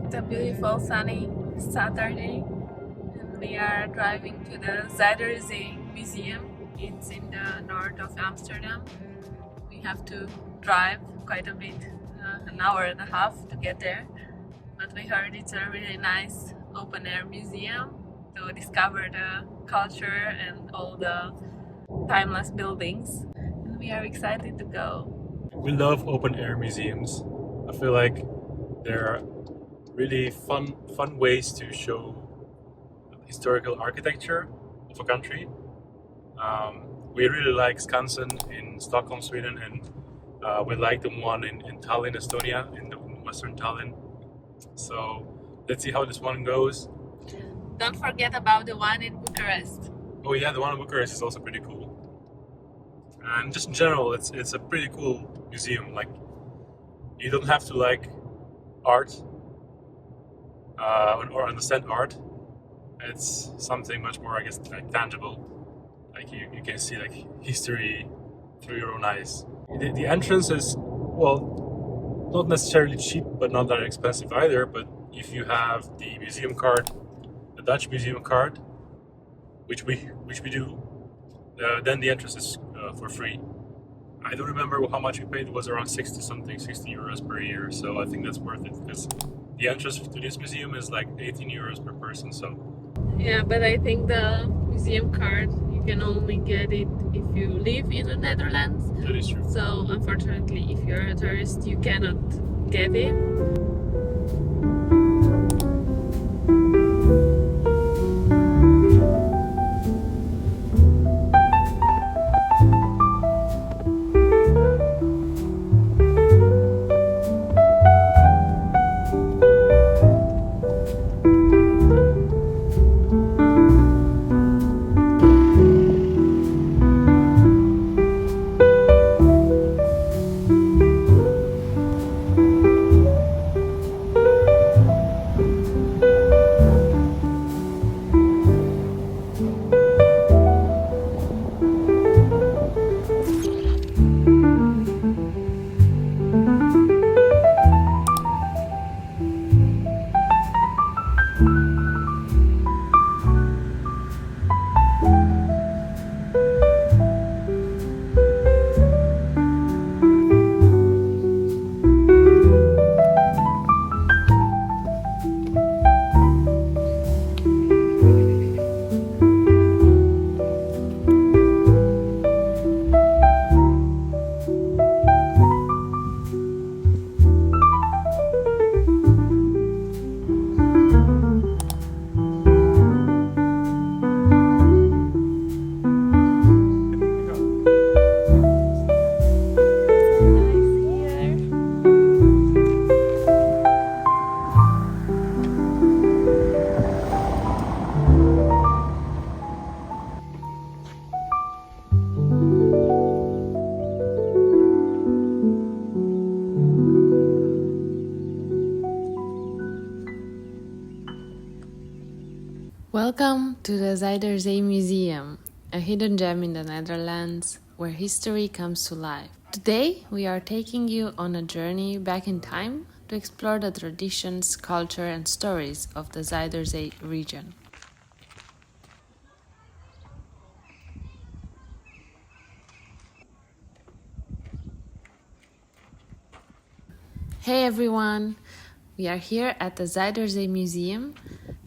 It's a beautiful sunny Saturday and we are driving to the Zuiderzee Museum. It's in the north of Amsterdam. We have to drive quite a bit, an hour and a half to get there. But we heard it's a really nice open-air museum to discover the culture and all the timeless buildings. And we are excited to go. We love open-air museums. I feel like they're really fun ways to show historical architecture of a country. We really like Skansen in Stockholm, Sweden, and we like the one in Tallinn, Estonia, in the western Tallinn. So let's see how this one goes. Don't forget about the one in Bucharest. Oh yeah, the one in Bucharest is also pretty cool. And just in general, it's a pretty cool museum. Like, you don't have to like art or understand art. It's something much more, I guess, like tangible. Like you can see like history through your own eyes. The entrance is, well, not necessarily cheap, but not that expensive either. But if you have the museum card, the Dutch museum card, which we do, then the entrance is for free. I don't remember how much we paid. It was around 60 euros per year. So I think that's worth it because the entrance to this museum is like 18 euros per person. So yeah, but I think the museum card, you can only get it if you live in the Netherlands. that is true. So unfortunately, if you're a tourist, you cannot get it. Welcome to the Zuiderzee Museum, a hidden gem in the Netherlands where history comes to life. Today we are taking you on a journey back in time to explore the traditions, culture and stories of the Zuiderzee region. Hey everyone! We are here at the Zuiderzee Museum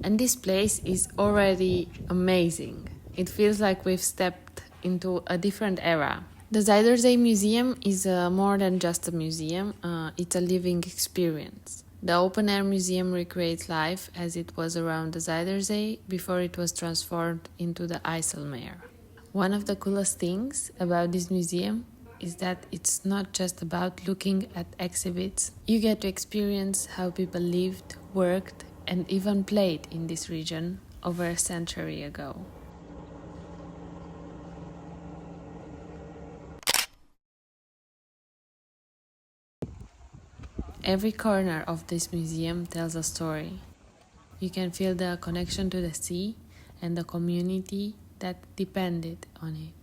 and this place is already amazing. It feels like we've stepped into a different era. The Zuiderzee Museum is more than just a museum, it's a living experience. The open-air museum recreates life as it was around the Zuiderzee before it was transformed into the IJsselmeer. One of the coolest things about this museum is that it's not just about looking at exhibits. You get to experience how people lived, worked, and even played in this region over a century ago. Every corner of this museum tells a story. You can feel the connection to the sea and the community that depended on it.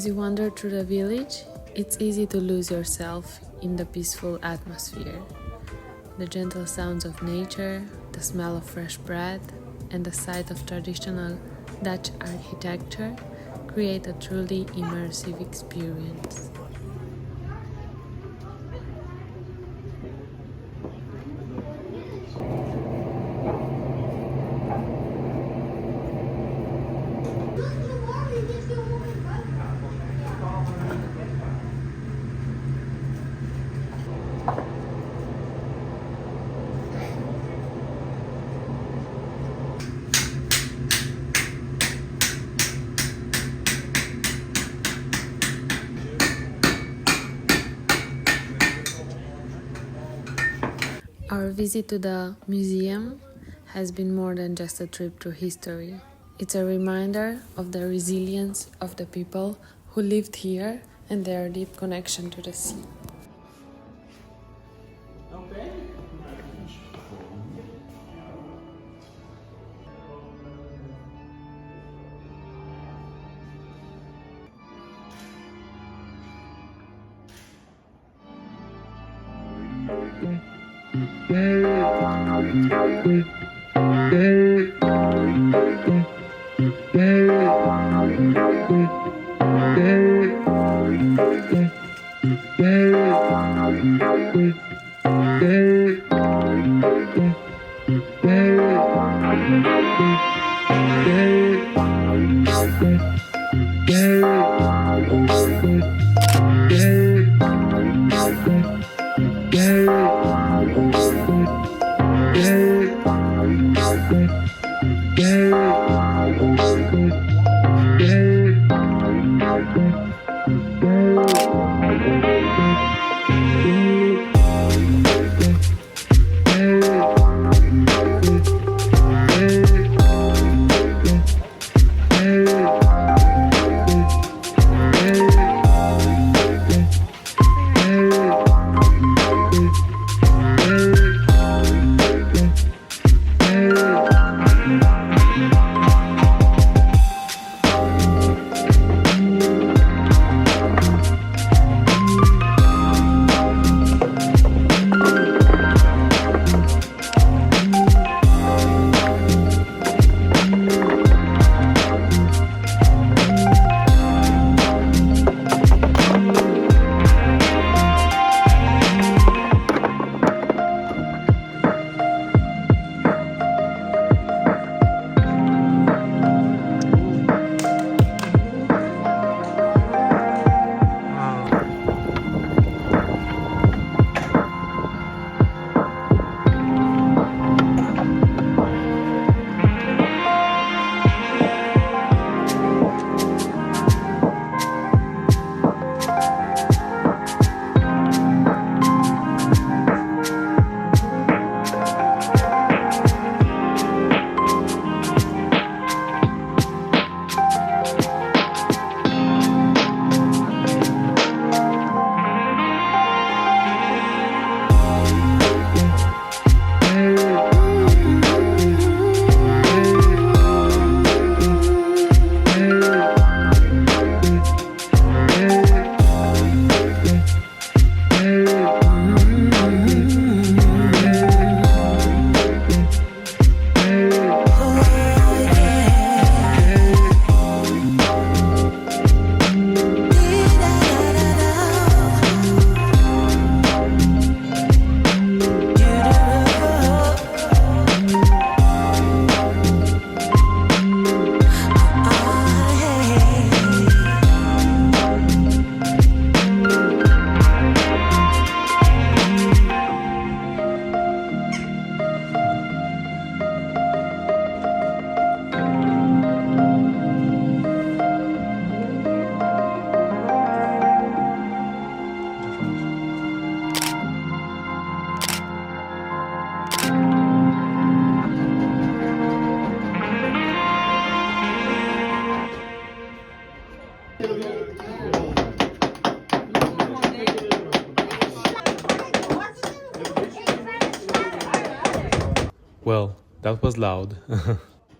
As you wander through the village, it's easy to lose yourself in the peaceful atmosphere. The gentle sounds of nature, the smell of fresh bread, and the sight of traditional Dutch architecture create a truly immersive experience. Our visit to the museum has been more than just a trip through history. It's a reminder of the resilience of the people who lived here and their deep connection to the sea. Well, that was loud.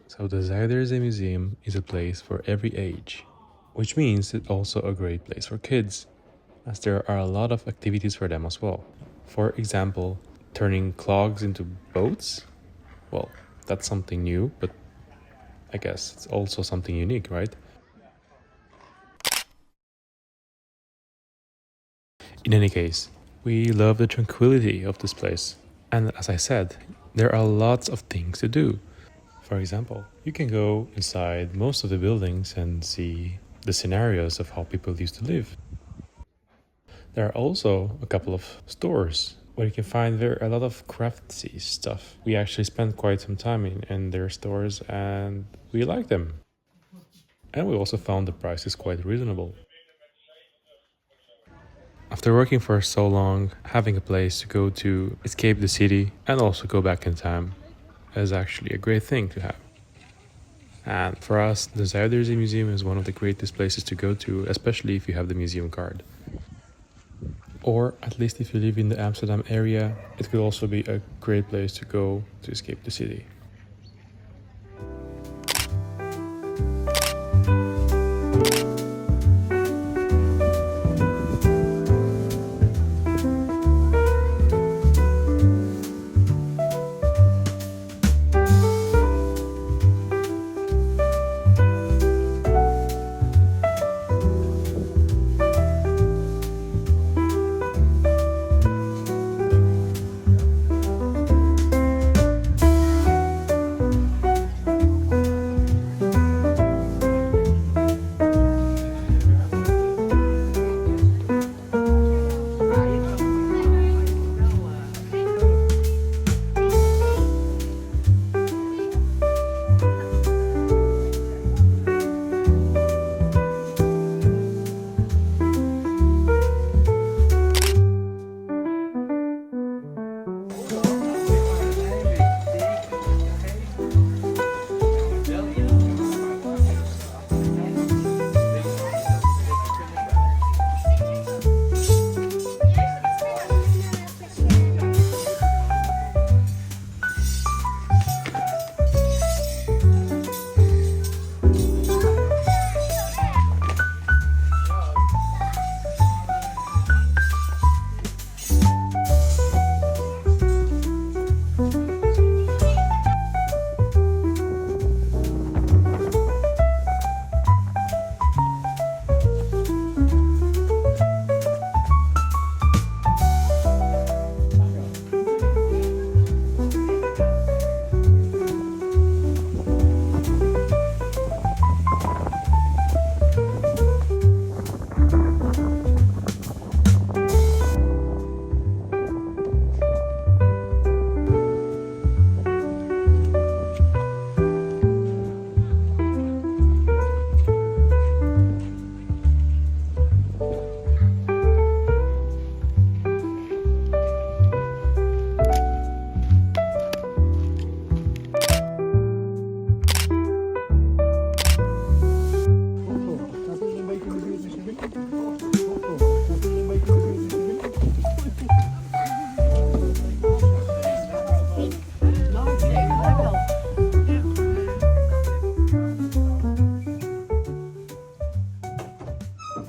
So the Zuiderzee Museum is a place for every age, which means it's also a great place for kids, as there are a lot of activities for them as well. For example, turning clogs into boats. Well, that's something new, but I guess it's also something unique, right? In any case, we love the tranquility of this place. And as I said, there are lots of things to do. For example, you can go inside most of the buildings and see the scenarios of how people used to live. There are also a couple of stores where you can find a lot of craftsy stuff. We actually spent quite some time in their stores and we like them. And we also found the prices quite reasonable. After working for so long, having a place to go to escape the city and also go back in time is actually a great thing to have. And for us, the Zuiderzee Museum is one of the greatest places to go to, especially if you have the museum card. Or at least if you live in the Amsterdam area, it could also be a great place to go to escape the city.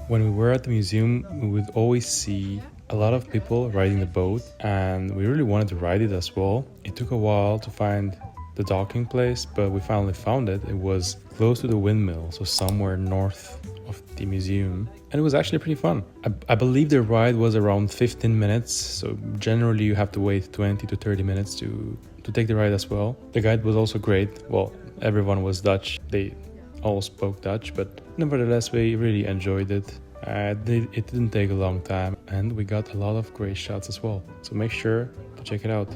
When we were at the museum, we would always see a lot of people riding the boat, and we really wanted to ride it as well. It took a while to find the docking place, but we finally found it. It was close to the windmill, so somewhere north of the museum, and it was actually pretty fun. I believe the ride was around 15 minutes, so generally you have to wait 20 to 30 minutes to take the ride as well. The guide was also great. Well, everyone was Dutch. They all spoke Dutch, but nevertheless we really enjoyed it. It didn't take a long time and we got a lot of great shots as well, so make sure to check it out.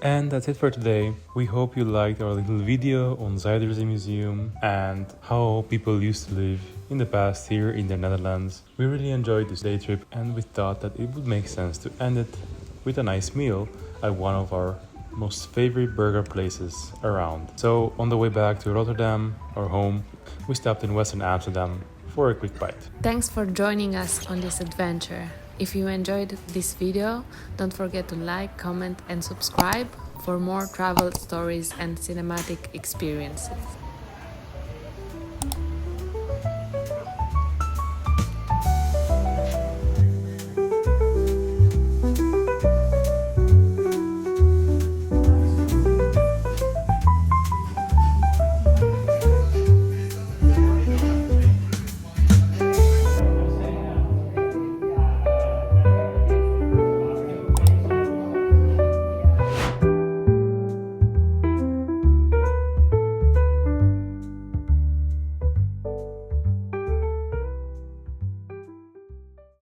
And that's it for today. We hope you liked our little video on Zuiderzee Museum and how people used to live in the past here in the Netherlands. We really enjoyed this day trip and we thought that it would make sense to end it with a nice meal at one of our most favorite burger places around. So on the way back to Rotterdam, our home, we stopped in Western Amsterdam for a quick bite. Thanks for joining us on this adventure. If you enjoyed this video, don't forget to like, comment and subscribe for more travel stories and cinematic experiences.